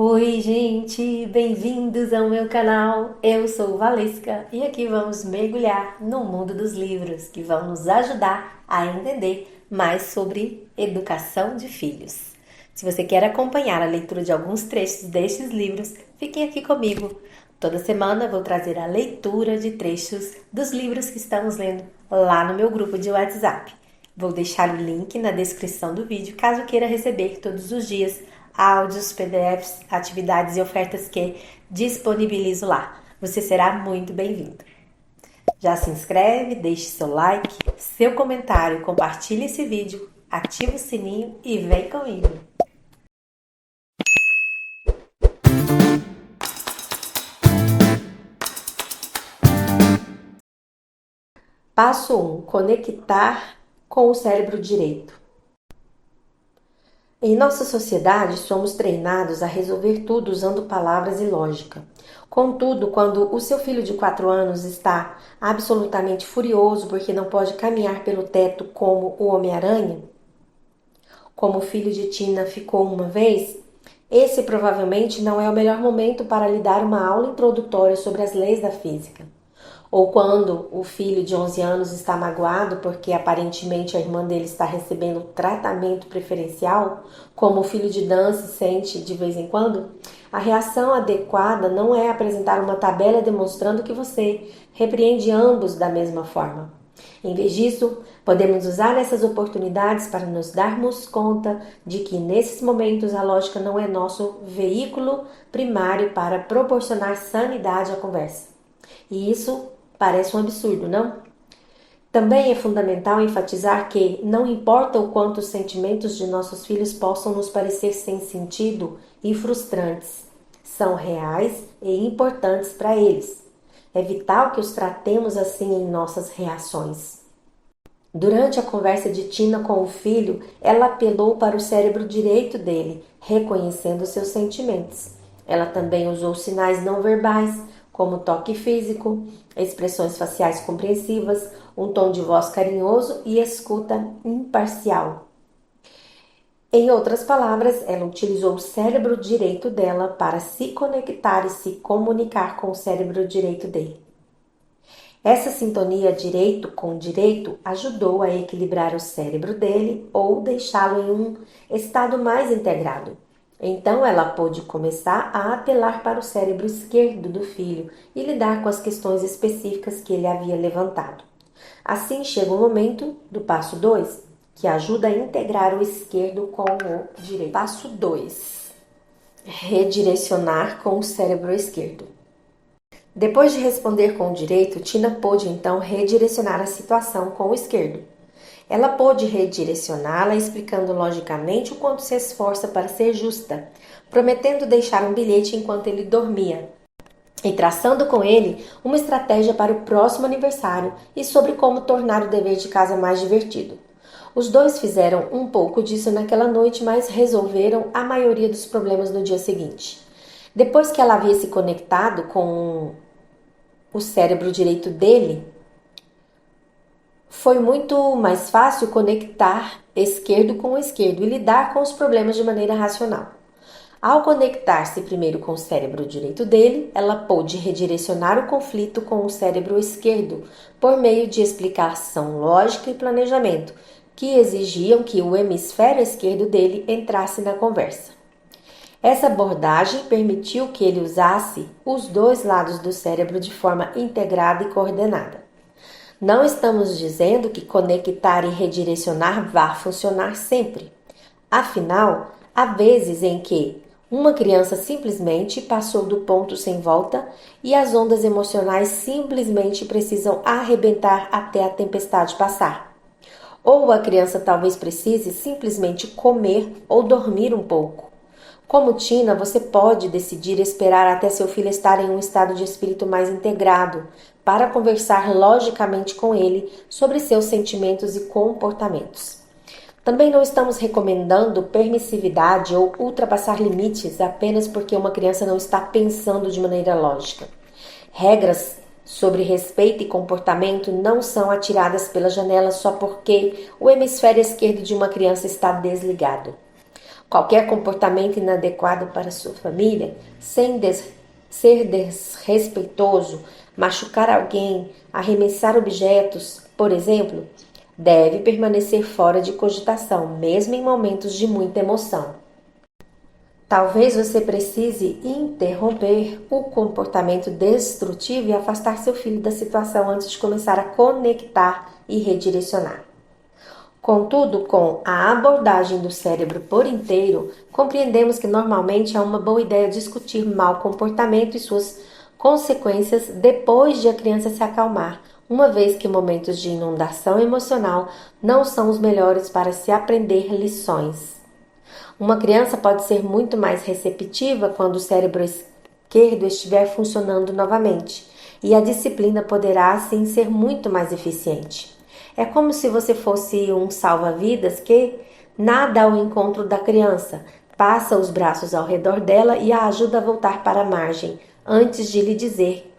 Oi, gente, bem-vindos ao meu canal. Eu sou Valesca e aqui vamos mergulhar no mundo dos livros que vão nos ajudar a entender mais sobre educação de filhos. Se você quer acompanhar a leitura de alguns trechos destes livros, fiquem aqui comigo. Toda semana vou trazer a leitura de trechos dos livros que estamos lendo lá no meu grupo de WhatsApp. Vou deixar o link na descrição do vídeo caso queira receber todos os dias áudios, PDFs, atividades e ofertas que disponibilizo lá. Você será muito bem-vindo. Já se inscreve, deixe seu like, seu comentário, compartilhe esse vídeo, ativa o sininho e vem comigo. Passo 1. Conectar com o cérebro direito. Em nossa sociedade, somos treinados a resolver tudo usando palavras e lógica. Contudo, quando o seu filho de 4 anos está absolutamente furioso porque não pode caminhar pelo teto como o Homem-Aranha, como o filho de Tina ficou uma vez, esse provavelmente não é o melhor momento para lhe dar uma aula introdutória sobre as leis da física. Ou quando o filho de 11 anos está magoado porque aparentemente a irmã dele está recebendo tratamento preferencial, como o filho de Dan se sente de vez em quando, a reação adequada não é apresentar uma tabela demonstrando que você repreende ambos da mesma forma. Em vez disso, podemos usar essas oportunidades para nos darmos conta de que nesses momentos a lógica não é nosso veículo primário para proporcionar sanidade à conversa. E isso parece um absurdo, não? Também é fundamental enfatizar que não importa o quanto os sentimentos de nossos filhos possam nos parecer sem sentido e frustrantes, são reais e importantes para eles. É vital que os tratemos assim em nossas reações. Durante a conversa de Tina com o filho, ela apelou para o cérebro direito dele, reconhecendo seus sentimentos. Ela também usou sinais não verbais, como toque físico, expressões faciais compreensivas, um tom de voz carinhoso e escuta imparcial. Em outras palavras, ela utilizou o cérebro direito dela para se conectar e se comunicar com o cérebro direito dele. Essa sintonia direito com direito ajudou a equilibrar o cérebro dele ou deixá-lo em um estado mais integrado. Então ela pôde começar a apelar para o cérebro esquerdo do filho e lidar com as questões específicas que ele havia levantado. Assim chega o momento do passo 2, que ajuda a integrar o esquerdo com o direito. Passo 2. Redirecionar com o cérebro esquerdo. Depois de responder com o direito, Tina pôde então redirecionar a situação com o esquerdo. Ela pôde redirecioná-la explicando logicamente o quanto se esforça para ser justa, prometendo deixar um bilhete enquanto ele dormia e traçando com ele uma estratégia para o próximo aniversário e sobre como tornar o dever de casa mais divertido. Os dois fizeram um pouco disso naquela noite, mas resolveram a maioria dos problemas no dia seguinte. Depois que ela havia se conectado com o cérebro direito dele, foi muito mais fácil conectar esquerdo com o esquerdo e lidar com os problemas de maneira racional. Ao conectar-se primeiro com o cérebro direito dele, ela pôde redirecionar o conflito com o cérebro esquerdo por meio de explicação lógica e planejamento, que exigiam que o hemisfério esquerdo dele entrasse na conversa. Essa abordagem permitiu que ele usasse os dois lados do cérebro de forma integrada e coordenada. Não estamos dizendo que conectar e redirecionar vá funcionar sempre. Afinal, há vezes em que uma criança simplesmente passou do ponto sem volta e as ondas emocionais simplesmente precisam arrebentar até a tempestade passar. Ou a criança talvez precise simplesmente comer ou dormir um pouco. Como Tina, você pode decidir esperar até seu filho estar em um estado de espírito mais integrado para conversar logicamente com ele sobre seus sentimentos e comportamentos. Também não estamos recomendando permissividade ou ultrapassar limites apenas porque uma criança não está pensando de maneira lógica. Regras sobre respeito e comportamento não são atiradas pela janela só porque o hemisfério esquerdo de uma criança está desligado. Qualquer comportamento inadequado para sua família, ser desrespeitoso, machucar alguém, arremessar objetos, por exemplo, deve permanecer fora de cogitação, mesmo em momentos de muita emoção. Talvez você precise interromper o comportamento destrutivo e afastar seu filho da situação antes de começar a conectar e redirecionar. Contudo, com a abordagem do cérebro por inteiro, compreendemos que normalmente é uma boa ideia discutir mau comportamento e suas consequências depois de a criança se acalmar, uma vez que momentos de inundação emocional não são os melhores para se aprender lições. Uma criança pode ser muito mais receptiva quando o cérebro esquerdo estiver funcionando novamente, e a disciplina poderá assim ser muito mais eficiente. É como se você fosse um salva-vidas que nada ao encontro da criança, passa os braços ao redor dela e a ajuda a voltar para a margem, antes de lhe dizer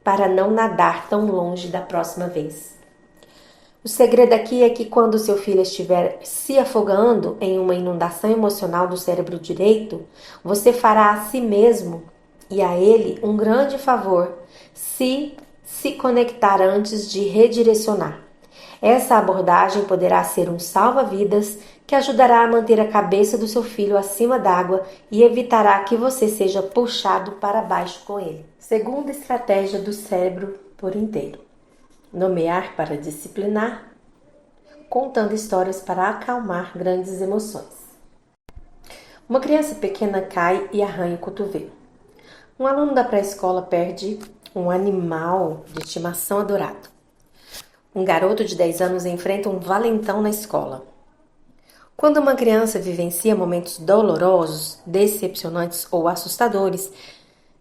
para não nadar tão longe da próxima vez. O segredo aqui é que quando seu filho estiver se afogando em uma inundação emocional do cérebro direito, você fará a si mesmo e a ele um grande favor se conectar antes de redirecionar. Essa abordagem poderá ser um salva-vidas que ajudará a manter a cabeça do seu filho acima d'água e evitará que você seja puxado para baixo com ele. Segunda estratégia do cérebro por inteiro: nomear para disciplinar, contando histórias para acalmar grandes emoções. Uma criança pequena cai e arranha o cotovelo. Um aluno da pré-escola perde um animal de estimação adorado. Um garoto de 10 anos enfrenta um valentão na escola. Quando uma criança vivencia momentos dolorosos, decepcionantes ou assustadores,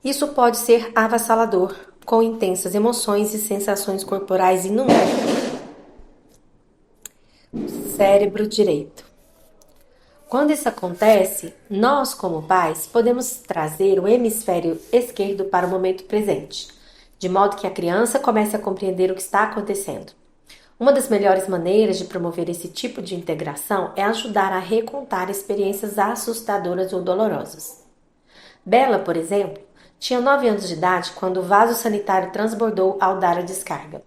isso pode ser avassalador, com intensas emoções e sensações corporais inundáveis. Cérebro direito. Quando isso acontece, nós, como pais, podemos trazer o hemisfério esquerdo para o momento presente, de modo que a criança comece a compreender o que está acontecendo. Uma das melhores maneiras de promover esse tipo de integração é ajudar a recontar experiências assustadoras ou dolorosas. Bella, por exemplo, tinha 9 anos de idade quando o vaso sanitário transbordou ao dar a descarga.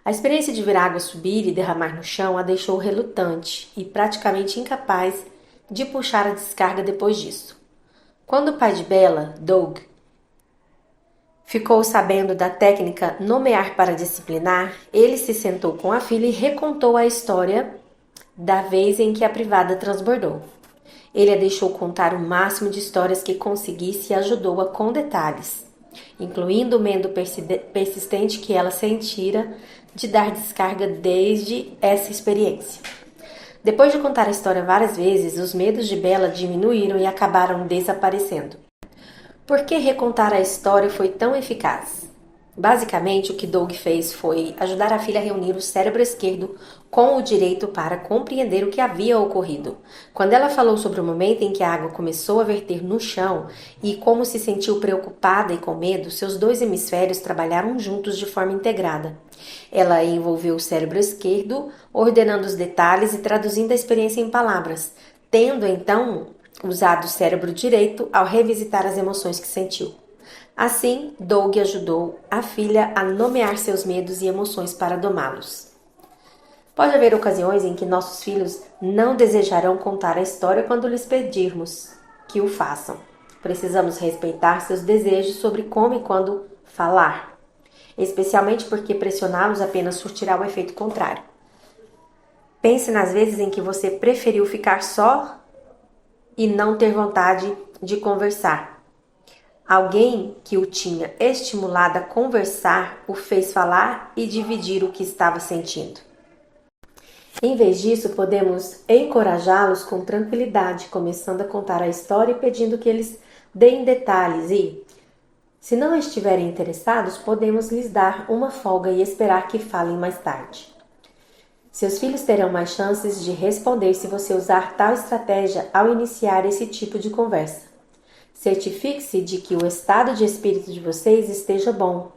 A experiência de ver a água subir e derramar no chão a deixou relutante e praticamente incapaz de puxar a descarga depois disso. Quando o pai de Bella, Doug, ficou sabendo da técnica nomear para disciplinar, ele se sentou com a filha e recontou a história da vez em que a privada transbordou. Ele a deixou contar o máximo de histórias que conseguisse e ajudou-a com detalhes, incluindo o medo persistente que ela sentira de dar descarga desde essa experiência. Depois de contar a história várias vezes, os medos de Bella diminuíram e acabaram desaparecendo. Por que recontar a história foi tão eficaz? Basicamente, o que Doug fez foi ajudar a filha a reunir o cérebro esquerdo com o direito para compreender o que havia ocorrido. Quando ela falou sobre o momento em que a água começou a verter no chão e como se sentiu preocupada e com medo, seus dois hemisférios trabalharam juntos de forma integrada. Ela envolveu o cérebro esquerdo, ordenando os detalhes e traduzindo a experiência em palavras, tendo então usado o cérebro direito ao revisitar as emoções que sentiu. Assim, Doug ajudou a filha a nomear seus medos e emoções para domá-los. Pode haver ocasiões em que nossos filhos não desejarão contar a história quando lhes pedirmos que o façam. Precisamos respeitar seus desejos sobre como e quando falar, especialmente porque pressioná-los apenas surtirá o efeito contrário. Pense nas vezes em que você preferiu ficar só e não ter vontade de conversar. Alguém que o tinha estimulado a conversar o fez falar e dividir o que estava sentindo. Em vez disso, podemos encorajá-los com tranquilidade, começando a contar a história e pedindo que eles deem detalhes e, se não estiverem interessados, podemos lhes dar uma folga e esperar que falem mais tarde. Seus filhos terão mais chances de responder se você usar tal estratégia ao iniciar esse tipo de conversa. Certifique-se de que o estado de espírito de vocês esteja bom.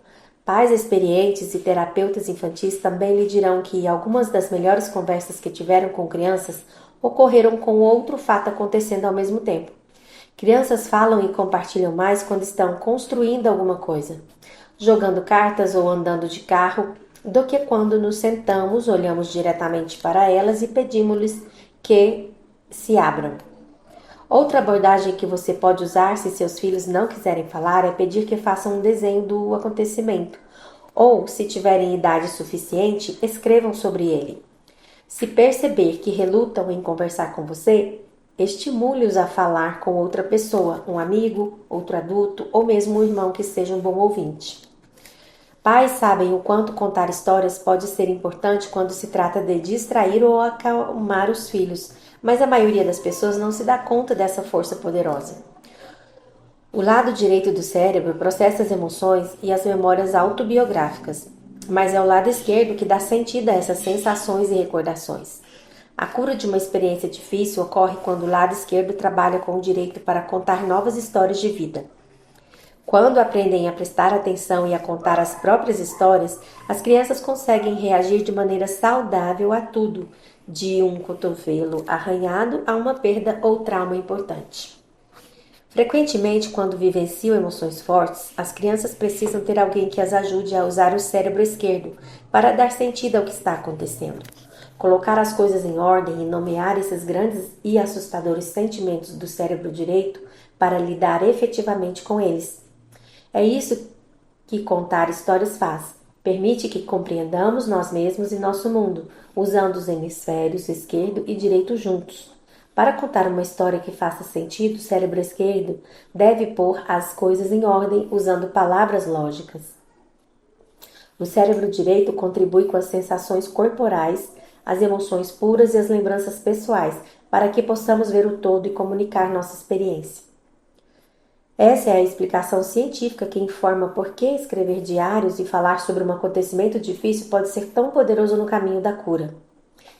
Pais experientes e terapeutas infantis também lhe dirão que algumas das melhores conversas que tiveram com crianças ocorreram com outro fato acontecendo ao mesmo tempo. Crianças falam e compartilham mais quando estão construindo alguma coisa, jogando cartas ou andando de carro, do que quando nos sentamos, olhamos diretamente para elas e pedimos-lhes que se abram. Outra abordagem que você pode usar se seus filhos não quiserem falar é pedir que façam um desenho do acontecimento, ou, se tiverem idade suficiente, escrevam sobre ele. Se perceber que relutam em conversar com você, estimule-os a falar com outra pessoa, um amigo, outro adulto ou mesmo um irmão que seja um bom ouvinte. Pais sabem o quanto contar histórias pode ser importante quando se trata de distrair ou acalmar os filhos, mas a maioria das pessoas não se dá conta dessa força poderosa. O lado direito do cérebro processa as emoções e as memórias autobiográficas, mas é o lado esquerdo que dá sentido a essas sensações e recordações. A cura de uma experiência difícil ocorre quando o lado esquerdo trabalha com o direito para contar novas histórias de vida. Quando aprendem a prestar atenção e a contar as próprias histórias, as crianças conseguem reagir de maneira saudável a tudo, de um cotovelo arranhado a uma perda ou trauma importante. Frequentemente, quando vivenciam emoções fortes, as crianças precisam ter alguém que as ajude a usar o cérebro esquerdo para dar sentido ao que está acontecendo. Colocar as coisas em ordem e nomear esses grandes e assustadores sentimentos do cérebro direito para lidar efetivamente com eles. É isso que contar histórias faz. Permite que compreendamos nós mesmos e nosso mundo, usando os hemisférios esquerdo e direito juntos. Para contar uma história que faça sentido, o cérebro esquerdo deve pôr as coisas em ordem usando palavras lógicas. O cérebro direito contribui com as sensações corporais, as emoções puras e as lembranças pessoais, para que possamos ver o todo e comunicar nossa experiência. Essa é a explicação científica que informa por que escrever diários e falar sobre um acontecimento difícil pode ser tão poderoso no caminho da cura.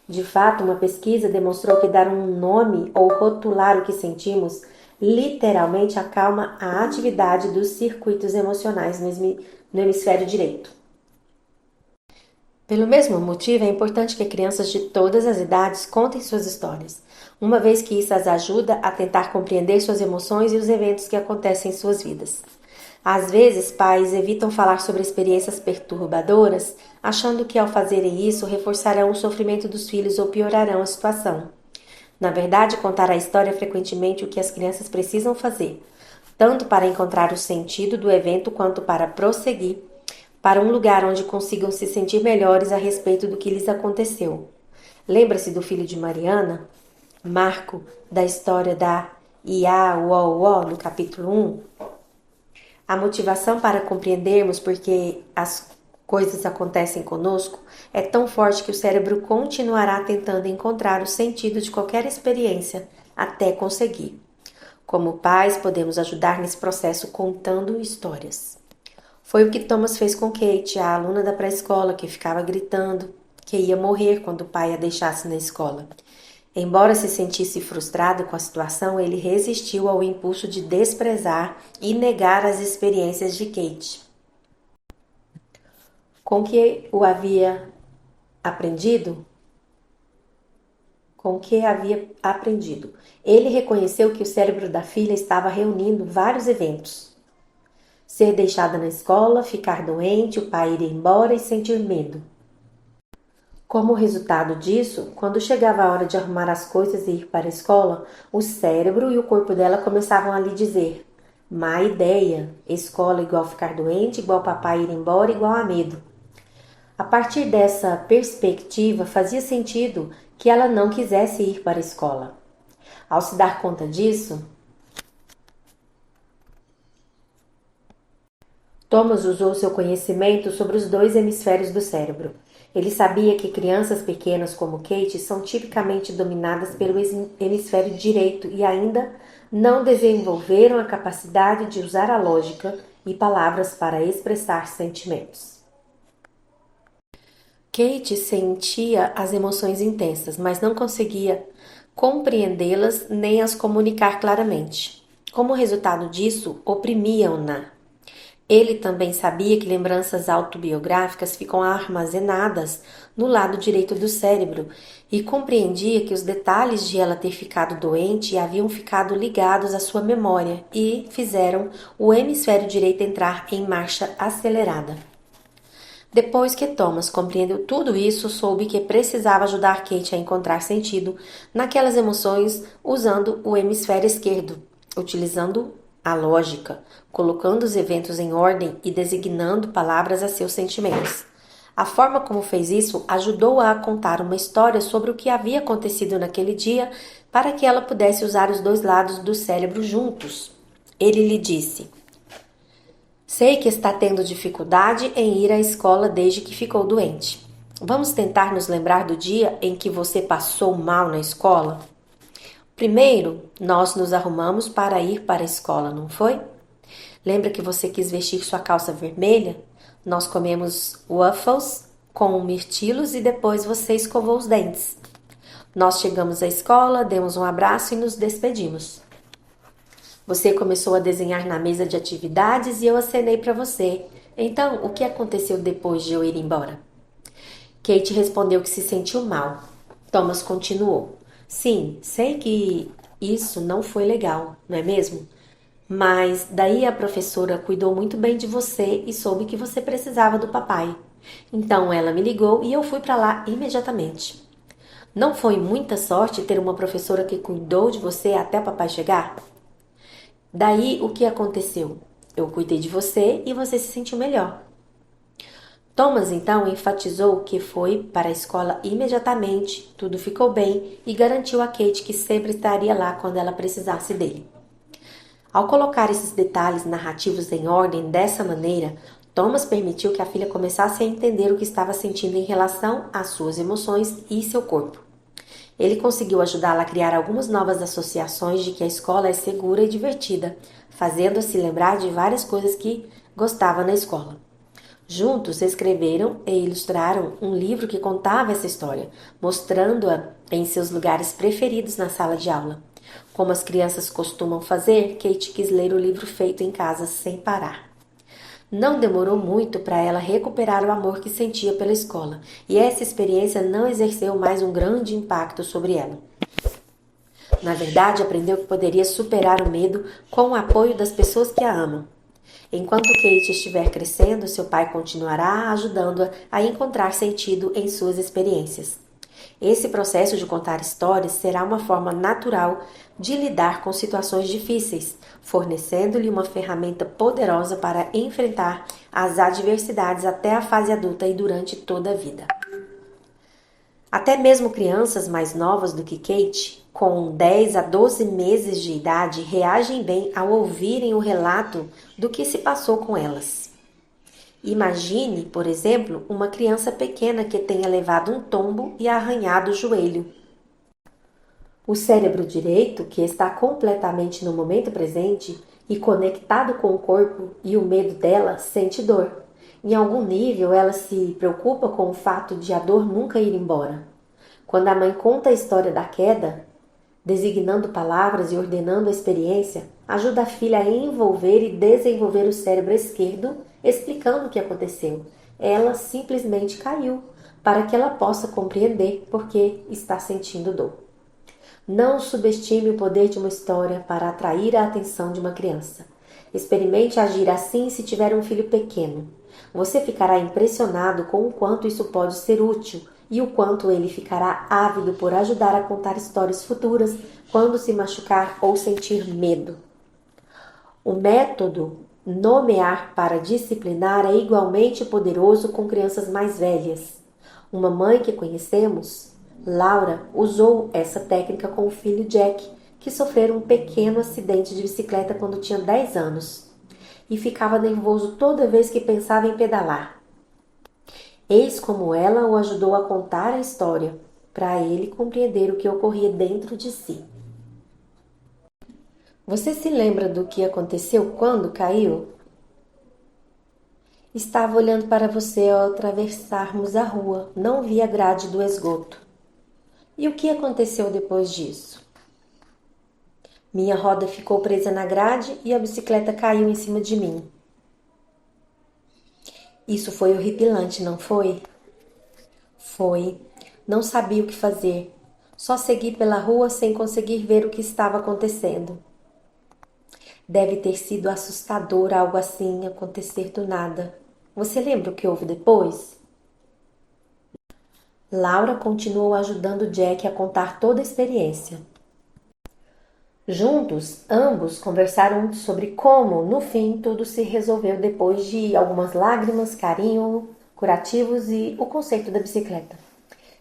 De fato, uma pesquisa demonstrou que dar um nome ou rotular o que sentimos literalmente acalma a atividade dos circuitos emocionais no hemisfério direito. Pelo mesmo motivo, é importante que crianças de todas as idades contem suas histórias, uma vez que isso as ajuda a tentar compreender suas emoções e os eventos que acontecem em suas vidas. Às vezes, pais evitam falar sobre experiências perturbadoras, achando que ao fazerem isso reforçarão o sofrimento dos filhos ou piorarão a situação. Na verdade, contar a história é frequentemente o que as crianças precisam fazer, tanto para encontrar o sentido do evento quanto para prosseguir para um lugar onde consigam se sentir melhores a respeito do que lhes aconteceu. Lembra-se do filho de Mariana, Marco, da história da Iauauó, no capítulo 1? A motivação para compreendermos por que as coisas acontecem conosco é tão forte que o cérebro continuará tentando encontrar o sentido de qualquer experiência até conseguir. Como pais, podemos ajudar nesse processo contando histórias. Foi o que Thomas fez com Kate, a aluna da pré-escola que ficava gritando que ia morrer quando o pai a deixasse na escola. Embora se sentisse frustrado com a situação, ele resistiu ao impulso de desprezar e negar as experiências de Kate. Com que havia aprendido? Ele reconheceu que o cérebro da filha estava reunindo vários eventos. Ser deixada na escola, ficar doente, o pai ir embora e sentir medo. Como resultado disso, quando chegava a hora de arrumar as coisas e ir para a escola, o cérebro e o corpo dela começavam a lhe dizer: má ideia, escola igual ficar doente, igual papai ir embora, igual a medo. A partir dessa perspectiva, fazia sentido que ela não quisesse ir para a escola. Ao se dar conta disso, Thomas usou seu conhecimento sobre os dois hemisférios do cérebro. Ele sabia que crianças pequenas como Kate são tipicamente dominadas pelo hemisfério direito e ainda não desenvolveram a capacidade de usar a lógica e palavras para expressar sentimentos. Kate sentia as emoções intensas, mas não conseguia compreendê-las nem as comunicar claramente. Como resultado disso, oprimiam-na. Ele também sabia que lembranças autobiográficas ficam armazenadas no lado direito do cérebro e compreendia que os detalhes de ela ter ficado doente haviam ficado ligados à sua memória e fizeram o hemisfério direito entrar em marcha acelerada. Depois que Thomas compreendeu tudo isso, soube que precisava ajudar Kate a encontrar sentido naquelas emoções usando o hemisfério esquerdo, utilizando a lógica, colocando os eventos em ordem e designando palavras a seus sentimentos. A forma como fez isso ajudou-a a contar uma história sobre o que havia acontecido naquele dia para que ela pudesse usar os dois lados do cérebro juntos. Ele lhe disse: sei que está tendo dificuldade em ir à escola desde que ficou doente. Vamos tentar nos lembrar do dia em que você passou mal na escola? Primeiro, nós nos arrumamos para ir para a escola, não foi? Lembra que você quis vestir sua calça vermelha? Nós comemos waffles com mirtilos e depois você escovou os dentes. Nós chegamos à escola, demos um abraço e nos despedimos. Você começou a desenhar na mesa de atividades e eu acenei para você. Então, o que aconteceu depois de eu ir embora? Kate respondeu que se sentiu mal. Thomas continuou. Sim, sei que isso não foi legal, não é mesmo? Mas daí a professora cuidou muito bem de você e soube que você precisava do papai. Então ela me ligou e eu fui para lá imediatamente. Não foi muita sorte ter uma professora que cuidou de você até o papai chegar? Daí o que aconteceu? Eu cuidei de você e você se sentiu melhor. Thomas então enfatizou que foi para a escola imediatamente, tudo ficou bem e garantiu a Kate que sempre estaria lá quando ela precisasse dele. Ao colocar esses detalhes narrativos em ordem dessa maneira, Thomas permitiu que a filha começasse a entender o que estava sentindo em relação às suas emoções e seu corpo. Ele conseguiu ajudá-la a criar algumas novas associações de que a escola é segura e divertida, fazendo-a se lembrar de várias coisas que gostava na escola. Juntos escreveram e ilustraram um livro que contava essa história, mostrando-a em seus lugares preferidos na sala de aula. Como as crianças costumam fazer, Kate quis ler o livro feito em casa sem parar. Não demorou muito para ela recuperar o amor que sentia pela escola, e essa experiência não exerceu mais um grande impacto sobre ela. Na verdade, aprendeu que poderia superar o medo com o apoio das pessoas que a amam. Enquanto Kate estiver crescendo, seu pai continuará ajudando-a a encontrar sentido em suas experiências. Esse processo de contar histórias será uma forma natural de lidar com situações difíceis, fornecendo-lhe uma ferramenta poderosa para enfrentar as adversidades até a fase adulta e durante toda a vida. Até mesmo crianças mais novas do que Kate, com 10 a 12 meses de idade, reagem bem ao ouvirem o relato do que se passou com elas. Imagine, por exemplo, uma criança pequena que tenha levado um tombo e arranhado o joelho. O cérebro direito, que está completamente no momento presente e conectado com o corpo e o medo dela, sente dor. Em algum nível, ela se preocupa com o fato de a dor nunca ir embora. Quando a mãe conta a história da queda, designando palavras e ordenando a experiência, ajuda a filha a envolver e desenvolver o cérebro esquerdo, explicando o que aconteceu. Ela simplesmente caiu, para que ela possa compreender por que está sentindo dor. Não subestime o poder de uma história para atrair a atenção de uma criança. Experimente agir assim se tiver um filho pequeno. Você ficará impressionado com o quanto isso pode ser útil e o quanto ele ficará ávido por ajudar a contar histórias futuras quando se machucar ou sentir medo. O método nomear para disciplinar é igualmente poderoso com crianças mais velhas. Uma mãe que conhecemos, Laura, usou essa técnica com o filho Jack, que sofreu um pequeno acidente de bicicleta quando tinha 10 anos e ficava nervoso toda vez que pensava em pedalar. Eis como ela o ajudou a contar a história, para ele compreender o que ocorria dentro de si. Você se lembra do que aconteceu quando caiu? Estava olhando para você ao atravessarmos a rua, não vi a grade do esgoto. E o que aconteceu depois disso? Minha roda ficou presa na grade e a bicicleta caiu em cima de mim. Isso foi horripilante, não foi? Foi. Não sabia o que fazer. Só segui pela rua sem conseguir ver o que estava acontecendo. Deve ter sido assustador algo assim acontecer do nada. Você lembra o que houve depois? Laura continuou ajudando Jack a contar toda a experiência. Juntos, ambos conversaram sobre como, no fim, tudo se resolveu depois de algumas lágrimas, carinho, curativos e o conserto da bicicleta.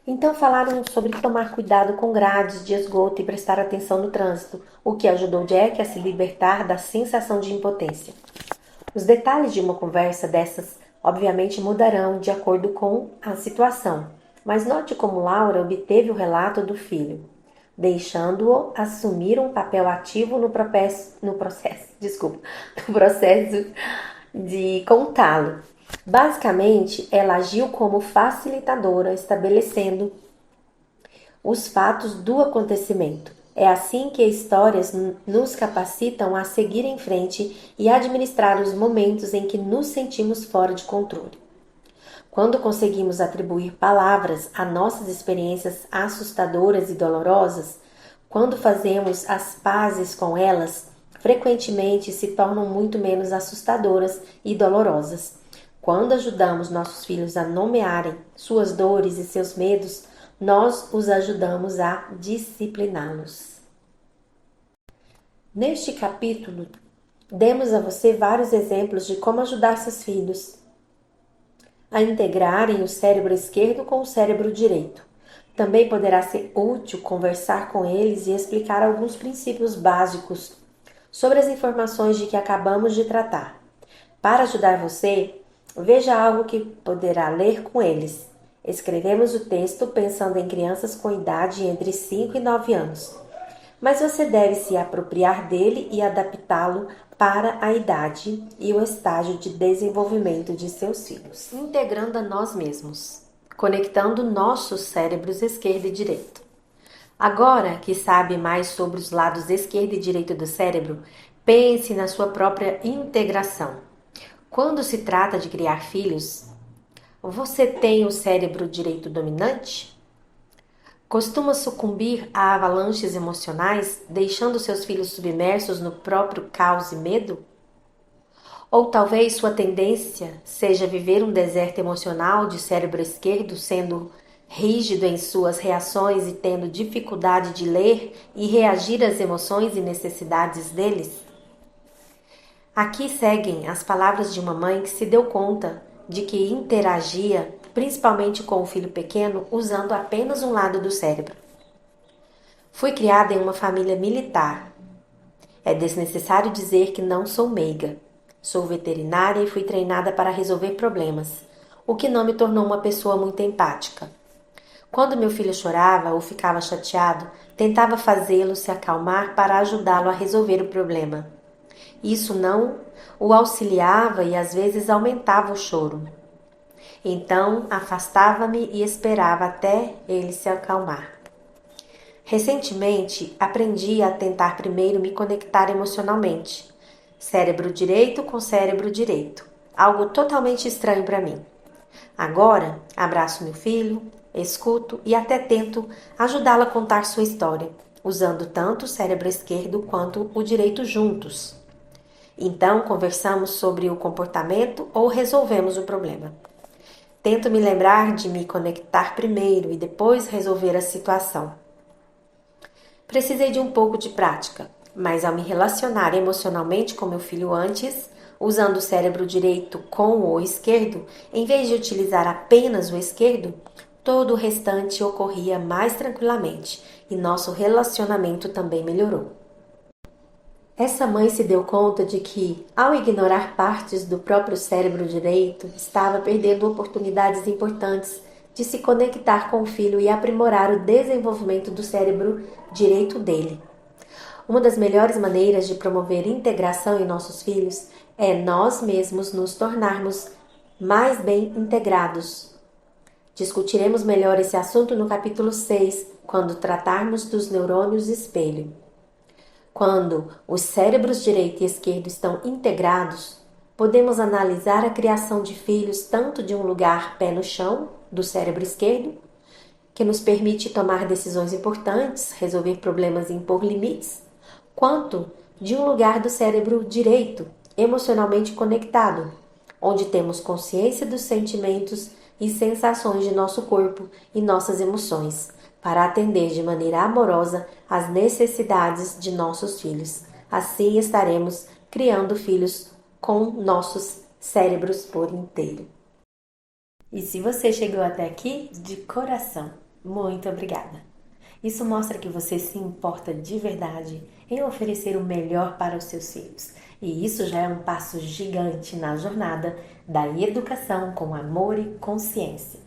Então falaram sobre tomar cuidado com grades de esgoto e prestar atenção no trânsito, o que ajudou Jack a se libertar da sensação de impotência. Os detalhes de uma conversa dessas obviamente mudarão de acordo com a situação, mas note como Laura obteve o relato do filho, deixando-o assumir um papel ativo no processo de contá-lo. Basicamente, ela agiu como facilitadora, estabelecendo os fatos do acontecimento. É assim que histórias nos capacitam a seguir em frente e administrar os momentos em que nos sentimos fora de controle. Quando conseguimos atribuir palavras a nossas experiências assustadoras e dolorosas, quando fazemos as pazes com elas, frequentemente se tornam muito menos assustadoras e dolorosas. Quando ajudamos nossos filhos a nomearem suas dores e seus medos, nós os ajudamos a discipliná-los. Neste capítulo, demos a você vários exemplos de como ajudar seus filhos a integrarem o cérebro esquerdo com o cérebro direito. Também poderá ser útil conversar com eles e explicar alguns princípios básicos sobre as informações de que acabamos de tratar. Para ajudar você, veja algo que poderá ler com eles. Escrevemos o texto pensando em crianças com idade entre 5 e 9 anos, mas você deve se apropriar dele e adaptá-lo para a idade e o estágio de desenvolvimento de seus filhos, integrando a nós mesmos, conectando nossos cérebros esquerdo e direito. Agora que sabe mais sobre os lados esquerdo e direito do cérebro, pense na sua própria integração. Quando se trata de criar filhos, você tem o cérebro direito dominante? Costuma sucumbir a avalanches emocionais, deixando seus filhos submersos no próprio caos e medo? Ou talvez sua tendência seja viver um deserto emocional de cérebro esquerdo, sendo rígido em suas reações e tendo dificuldade de ler e reagir às emoções e necessidades deles? Aqui seguem as palavras de uma mãe que se deu conta de que interagia principalmente com o filho pequeno usando apenas um lado do cérebro. Fui criada em uma família militar. É desnecessário dizer que não sou meiga. Sou veterinária e fui treinada para resolver problemas, o que não me tornou uma pessoa muito empática. Quando meu filho chorava ou ficava chateado, tentava fazê-lo se acalmar para ajudá-lo a resolver o problema. Isso não o auxiliava e às vezes aumentava o choro. Então afastava-me e esperava até ele se acalmar. Recentemente aprendi a tentar primeiro me conectar emocionalmente. Cérebro direito com cérebro direito. Algo totalmente estranho para mim. Agora abraço meu filho, escuto e até tento ajudá-lo a contar sua história, usando tanto o cérebro esquerdo quanto o direito juntos. Então conversamos sobre o comportamento ou resolvemos o problema. Tento me lembrar de me conectar primeiro e depois resolver a situação. Precisei de um pouco de prática, mas ao me relacionar emocionalmente com meu filho antes, usando o cérebro direito com o esquerdo, em vez de utilizar apenas o esquerdo, todo o restante ocorria mais tranquilamente e nosso relacionamento também melhorou. Essa mãe se deu conta de que, ao ignorar partes do próprio cérebro direito, estava perdendo oportunidades importantes de se conectar com o filho e aprimorar o desenvolvimento do cérebro direito dele. Uma das melhores maneiras de promover integração em nossos filhos é nós mesmos nos tornarmos mais bem integrados. Discutiremos melhor esse assunto no capítulo 6, quando tratarmos dos neurônios espelho. Quando os cérebros direito e esquerdo estão integrados, Podemos analisar a criação de filhos tanto de um lugar pé no chão, do cérebro esquerdo, que nos permite tomar decisões importantes, resolver problemas e impor limites, quanto de um lugar do cérebro direito, emocionalmente conectado, onde temos consciência dos sentimentos e sensações de nosso corpo e nossas emoções, para atender de maneira amorosa às necessidades de nossos filhos. Assim estaremos criando filhos com nossos cérebros por inteiro. E se você chegou até aqui, de coração, muito obrigada! Isso mostra que você se importa de verdade em oferecer o melhor para os seus filhos. E isso já é um passo gigante na jornada da educação com amor e consciência.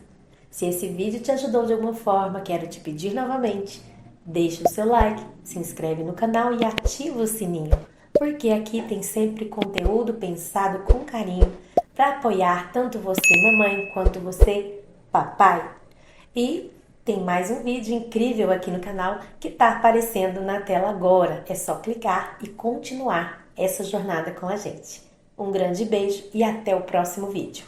Se esse vídeo te ajudou de alguma forma, quero te pedir novamente, deixe o seu like, se inscreve no canal e ativa o sininho, porque aqui tem sempre conteúdo pensado com carinho para apoiar tanto você, mamãe, quanto você, papai. E tem mais um vídeo incrível aqui no canal que está aparecendo na tela agora. É só clicar e continuar essa jornada com a gente. Um grande beijo e até o próximo vídeo.